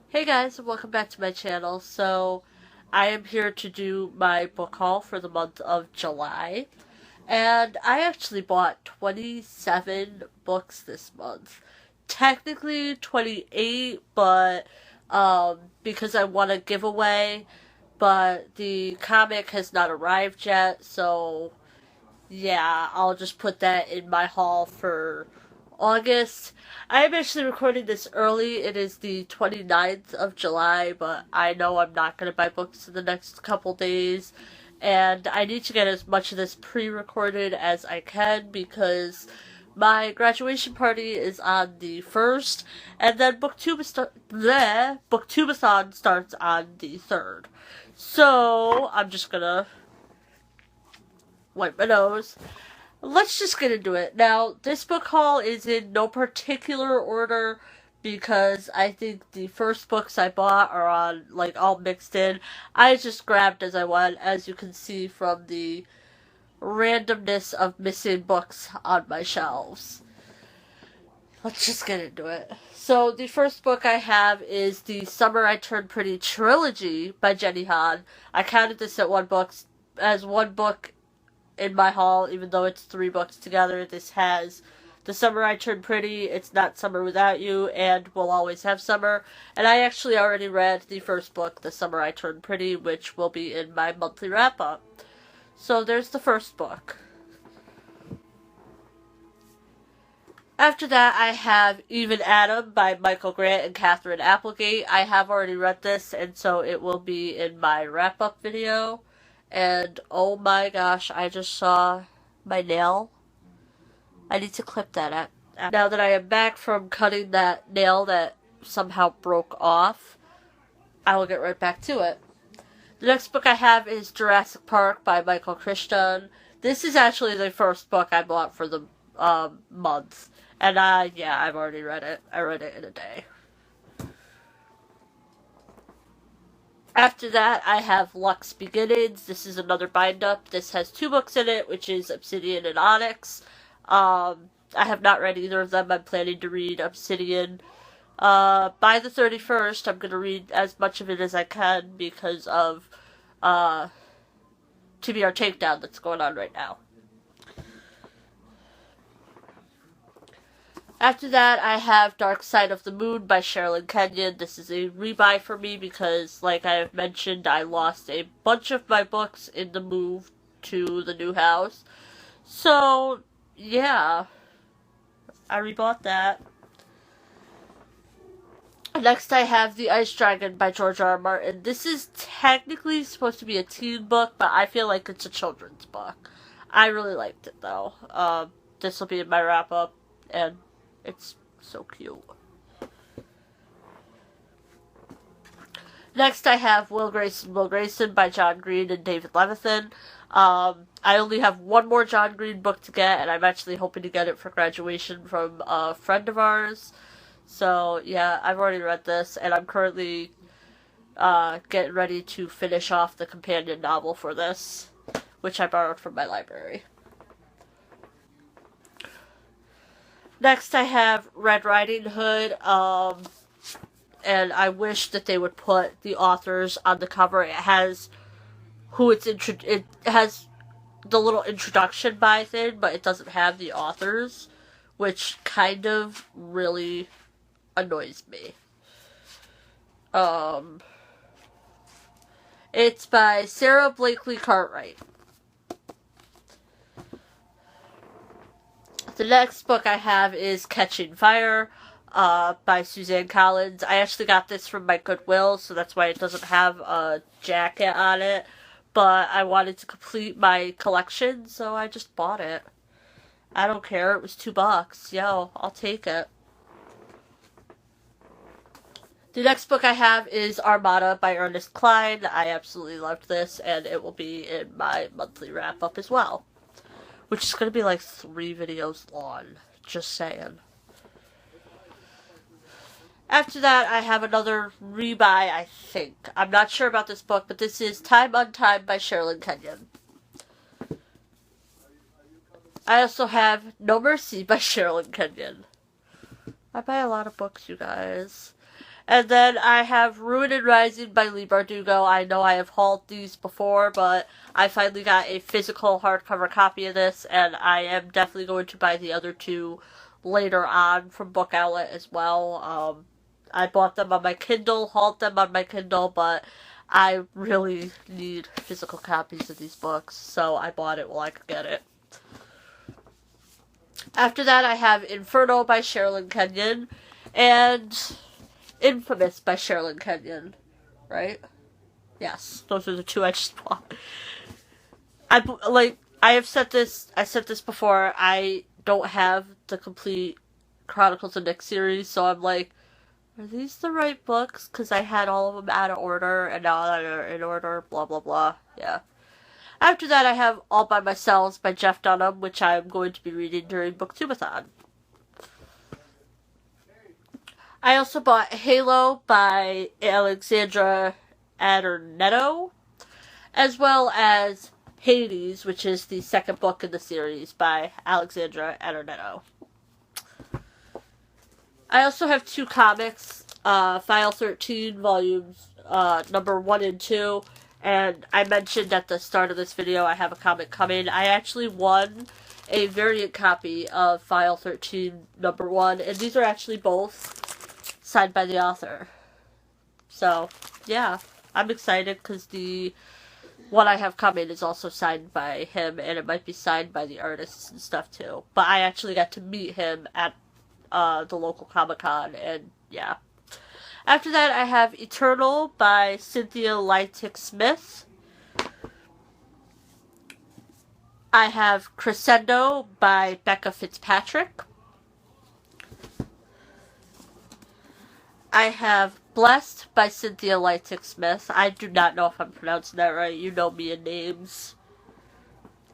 Hey guys, and welcome back to my channel. So, I am here to do my book haul for the month of July. And I actually bought 27 books this month. Technically 28, but because I won a giveaway, but the comic has not arrived yet, so yeah, I'll just put that in my haul for August. I'm actually recording this early. It is the 29th of July, but I know I'm not going to buy books in the next couple days. And I need to get as much of this pre-recorded as I can because my graduation party is on the 1st, and then Booktubeathon starts on the 3rd. So, I'm just gonna wipe my nose. Let's just get into it. Now, this book haul is in no particular order because I think the first books I bought are on, like, all mixed in. I just grabbed as I went, as you can see from the randomness of missing books on my shelves. Let's just get into it. So, the first book I have is the Summer I Turned Pretty trilogy by Jenny Han. I counted this as one book in my haul, even though it's 3 books together. This has The Summer I Turned Pretty, It's Not Summer Without You, and We'll Always Have Summer. And I actually already read the first book, The Summer I Turned Pretty, which will be in my monthly wrap-up. So there's the first book. After that, I have Even Adam by Michael Grant and Catherine Applegate. I have already read this, and so it will be in my wrap-up video. And oh my gosh, I just saw my nail. I need to clip that up. Now that I am back from cutting that nail that somehow broke off, I will get right back to it. The next book I have is Jurassic Park by Michael Crichton. This is actually the first book I bought for the month. And yeah, I've already read it. I read it in a day. After that, I have Lux Beginnings. This is another bind-up. This has 2 books in it, which is Obsidian and Onyx. I have not read either of them. I'm planning to read Obsidian. By the 31st, I'm going to read as much of it as I can because of TBR Takedown that's going on right now. After that, I have Dark Side of the Moon by Sherilyn Kenyon. This is a rebuy for me because, like I have mentioned, I lost a bunch of my books in the move to the new house. So, yeah, I rebought that. Next, I have The Ice Dragon by George R. R. Martin. This is technically supposed to be a teen book, but I feel like it's a children's book. I really liked it, though. This will be in my wrap-up, and it's so cute. Next, I have Will Grayson by John Green and David Levithan. I only have one more John Green book to get, and I'm actually hoping to get it for graduation from a friend of ours. So, yeah, I've already read this, and I'm currently getting ready to finish off the companion novel for this, which I borrowed from my library. Next, I have Red Riding Hood, and I wish that they would put the authors on the cover. It has it has the little introduction by thing, but it doesn't have the authors, which kind of really annoys me. It's by Sarah Blakely Cartwright. The next book I have is Catching Fire by Suzanne Collins. I actually got this from my Goodwill, so that's why it doesn't have a jacket on it. But I wanted to complete my collection, so I just bought it. I don't care. It was $2. Yo, I'll take it. The next book I have is Armada by Ernest Cline. I absolutely loved this, and it will be in my monthly wrap-up as well. Which is going to be like 3 videos long. Just saying. After that, I have another rebuy, I think. I'm not sure about this book, but this is Time Untimed by Sherilyn Kenyon. I also have No Mercy by Sherilyn Kenyon. I buy a lot of books, you guys. And then I have Ruin and Rising by Leigh Bardugo. I know I have hauled these before, but I finally got a physical hardcover copy of this, and I am definitely going to buy the other two later on from Book Outlet as well. I bought them on my Kindle, hauled them on my Kindle, but I really need physical copies of these books, so I bought it while I could get it. After that, I have Inferno by Sherilyn Kenyon, and Infamous by Sherilyn Kenyon, right? Yes, those are the two I just bought. I said this before, I don't have the complete Chronicles of Nyx series, so I'm like, are these the right books? Because I had all of them out of order, and now they're in order, blah blah blah, yeah. After that, I have All By Myself by Jeff Dunham, which I'm going to be reading during Booktubeathon. I also bought Halo by Alexandra Adornetto, as well as Hades, which is the second book in the series by Alexandra Adornetto. I also have two comics, File 13, volumes number 1 and 2, and I mentioned at the start of this video I have a comic coming. I actually won a variant copy of File 13 number 1, and these are actually both signed by the author. So, yeah, I'm excited because the one I have coming is also signed by him, and it might be signed by the artists and stuff too. But I actually got to meet him at the local Comic-Con, and yeah. After that, I have Eternal by Cynthia Leitich-Smith. I have Crescendo by Becca Fitzpatrick. I have Blessed by Cynthia Leitich-Smith. I do not know if I'm pronouncing that right. You know me in names.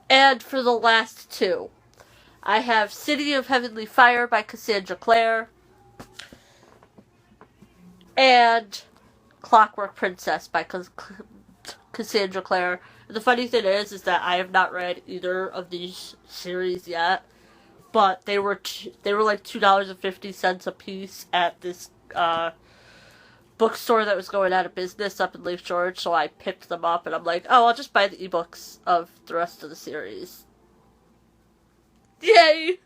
And for the last two, I have City of Heavenly Fire by Cassandra Clare. And Clockwork Princess by Cassandra Clare. The funny thing is that I have not read either of these series yet, but they were like $2.50 a piece at this bookstore that was going out of business up in Lake George, so I picked them up, and I'm like, oh, I'll just buy the ebooks of the rest of the series. Yay!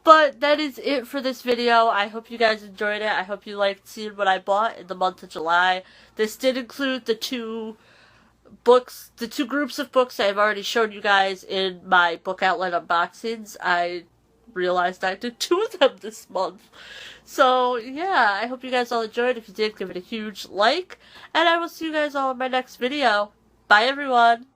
But that is it for this video. I hope you guys enjoyed it. I hope you liked seeing what I bought in the month of July. This did include the two groups of books I've already shown you guys in my Book Outlet unboxings. I realized I did 2 of them this month. So, yeah, I hope you guys all enjoyed. If you did, give it a huge like. And I will see you guys all in my next video. Bye, everyone!